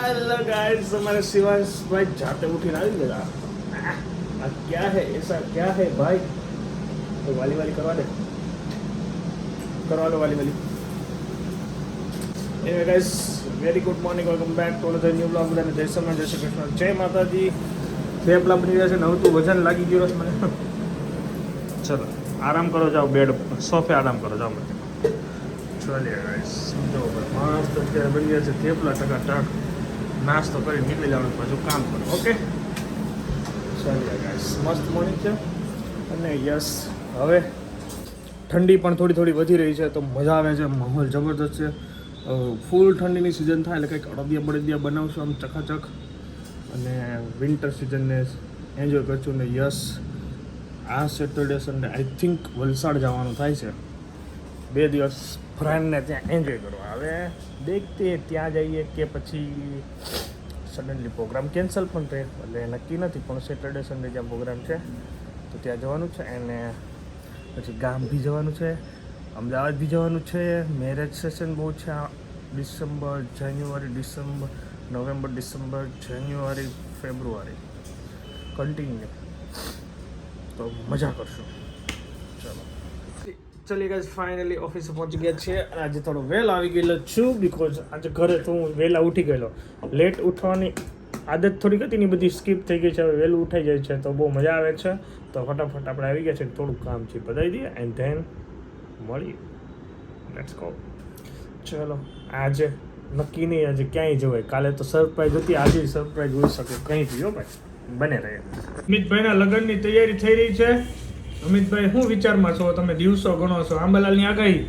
Hello guys, हमारे शिवांश भाई जाते उठीને આવી ગયા। આ क्या है ऐसा क्या है भाई? तो वाली वाली करवा दे, करवा लो वाली वाली। Anyway guys, very good morning, welcome back to another new vlog. બધાને જય શ્રી જય શ્રી કૃષ્ણ, જય માતાજી। થેપલા બની રહ્યા છે ને, હવે તું વજન લાગી ગયો છે મને। ચલો આરામ કરો, જાઓ બેડ સોફે આરામ કરો, જાઓ મને। ચાલીએ ગાઈસ, સમજો મસ્ત અત્યારે બની ગયા છે થેપલા ટકાટક। નાસ્તો કરી નીકળી જવાનું, પાછું કામ કરો, ઓકે? ચાલીએ ગાઈસ, મસ્ત મોર્નિંગ છે અને યસ હવે ઠંડી પણ થોડી થોડી વધી રહી છે, તો મજા આવે છે, માહોલ જબરદસ્ત છે। ફૂલ ઠંડીની સિઝન થાય એટલે કંઈક અડદિયા બળદિયા બનાવશું આમ ચકાચક, અને વિન્ટર સિઝનને એન્જોય કરશું ને। યસ, આ Saturday Sunday I think Valsad જવાનું થાય છે, 2 દિવસ ફ્રેન્ડને ત્યાં એન્જોય કરવા। હવે દેખતે ત્યાં જઈએ કે પછી સડનલી પ્રોગ્રામ કેન્સલ પણ રહે, એટલે નક્કી નથી, પણ સેટરડે સન્ડે જ્યાં પ્રોગ્રામ છે તો ત્યાં જવાનું છે, અને પછી ગામ બી જવાનું છે, અમદાવાદ બી જવાનું છે। મેરેજ સેશન બહુ છે, ડિસેમ્બર, જાન્યુઆરી, ડિસેમ્બર, નવેમ્બર, ડિસેમ્બર, જાન્યુઆરી, ફેબ્રુઆરી કન્ટિન્યુ, તો મજા કરશું। ચલો ચલીએ ગાઈસ, ફાઇનલી ઓફિસે પહોંચી ગયા છીએ, અને આજે થોડો વહેલા આવી ગયેલો છું, બિકોઝ આજે ઘરે તો હું વહેલા ઉઠી ગયેલો। લેટ ઉઠવાની આદત થોડીક હતી ને, બધી સ્કીપ થઈ ગઈ છે, હવે વહેલું ઉઠાઈ જાય છે, તો બહુ મજા આવે છે। તો ફટાફટ આપણે આવી ગયા છે, થોડું કામ છે પતાવી દઈએ, એન્ડ ધેન મળીએ, લેટ્સ ગો। ચલો આજે નક્કી નહીં આજે ક્યાંય જવાય, કાલે તો સરપ્રાઈઝ હતી, આજે સરપ્રાઈઝ હોઈ શકે કંઈ બી, હો ભાઈ, બને રહે। અમિતભાઈના લગ્નની તૈયારી થઈ રહી છે। અમિતભાઈ, શું વિચારમાં છો તમે? દિવસો ગણો છો, આંબાલાલની આગાહી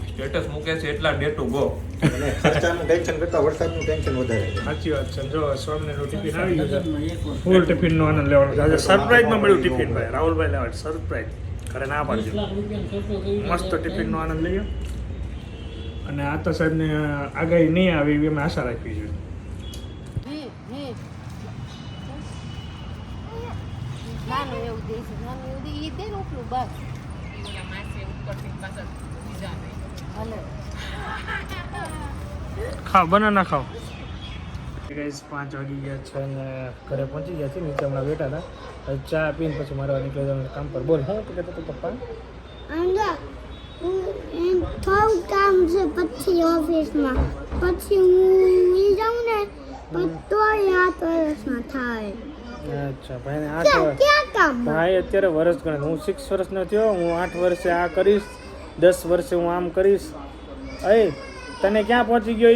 સ્ટેટસ મૂકે છે એટલા ડે ટુ ગો, અને ખર્ચાનું ટેન્શન કરતા વરસાદનું ટેન્શન વધારે છે। સાચી વાત છે। જો સ્વામીનું ટિફિન આવી ગયું છે, ફૂલ ટિફિનનો આનંદ લેવાનો છે। આજે સરપ્રાઈઝમાં મળ્યું ટિફિન, ભાઈ રાહુલભાઈ લેવા સરપ્રાઈઝ ઘરે ના પાડજો, મસ્ત ટિફિનનો આનંદ લઈએ। અને આતા સાહેબને આગાહી નહીં આવી એવી અમે આશા રાખવી જોઈએ। નાનું એવું દે છે, નાનું એવું દે, ઈ દે ને ઉપલું બસ ભલે ખાઓ, બનાના ખાઓ ગાઈસ। 5 વાગી ગયા છે અને ઘરે પહોંચી ગયા છે, નીચે હમણાં બેઠા હતા, હવે ચા પીને પછી મારે નીકળી જવાનું કામ પર। બોલ, શું કહેતો હતો પપ્પા? થોડું કામ છે પછી ઓફિસમાં, પછી હું જાઉં ને તો 8 વર્ષમાં થાય। અચ્છા, ભાઈને 8 વર્ષ, ભાઈ અત્યારે વર્ષ ગણે, હું 6 વર્ષનો થયો, હું 8 વર્ષે આ કરીશ, 10 વર્ષે હું આમ કરીશ। અરે તને ક્યાં પહોંચી ગયો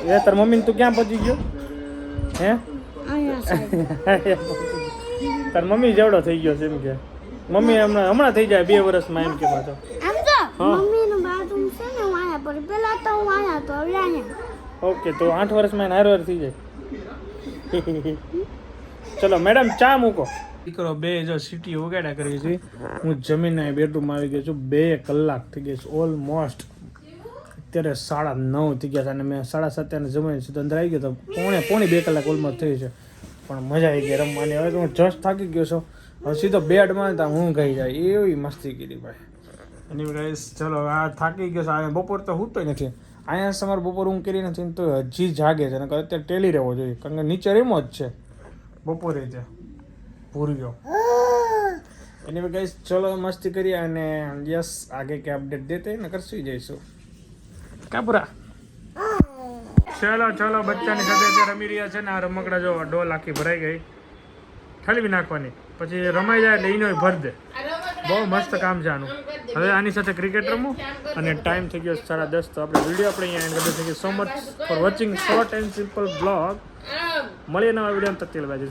એ તાર મમ્મીને તું ક્યાં પહોંચી ગયો હે? તાર મમ્મી જેવડો થઈ ગયો છે એમ કે? મમ્મી હમણાં થઈ જાય 2 વર્ષમાં એમ કે પાછો? આમ તો મમ્મીનું બાથરૂમ છે ને વાયા પર, પેલા તો હું આયા તો હવે આયા। ઓકે, તો 8 વર્ષમાં એને હારવાર થઈ જાય। ચલો મેડમ, ચા મૂકો। દીકરો બે જો સિટી વગાડ્યા કરી છે, હું જમીને બેડરૂમમાં આવી ગયો છું। 2 કલાક થઈ ગઈ છે ઓલમોસ્ટ, અત્યારે 9:30 થઈ ગયા છે, અને મેં 7:30 જમીને સીધો અંદર આવી ગયો તો પોણી 2 કલાક ઓલમોસ્ટ થઈ છે, પણ મજા આવી ગઈ રમવાની। હવે તો હું જસ્ટ થાકી ગયો છું, હવે સીધો બેડમાં ત્યાં હું ગઈ જાય એવી મસ્તી કરી ભાઈ। એની ગાઈસ ચલો, આ થાકી ગયો છે, આ બપોર તો હું તો નથી, અહીંયા તમારે બપોર હું કરી નથી તો હજી જાગે છે, અને અત્યારે ટેલી રહેવો જોઈએ, કારણ કે નીચે રેમો જ છે બપોરે છે પૂર્યો। એની ગાઈસ ચલો મસ્તી કરીએ, અને યસ આગે કે અપડેટ દેતે ને કરશું જઈશું કાપુરા। ચલો ચલો, બચ્ચાની સાથે અત્યારે રમી રહ્યા છે ને, આ રમકડા જો ડોલ આખી ભરાઈ ગઈ, ઠલવી નાખવાની, પછી રમાઈ જાય એટલે એનો ભર દે, બહુ મસ્ત કામ છે આનું। હવે આની સાથે ક્રિકેટ રમું, અને ટાઈમ થઈ ગયો 10:30, તો આપણે વિડીયો આપણે અહીંયા એન્ડ કરી દઈએ। So much for watching short and simple blog. મળીએ નવા વિડીયો, તત્કાલ બાજુ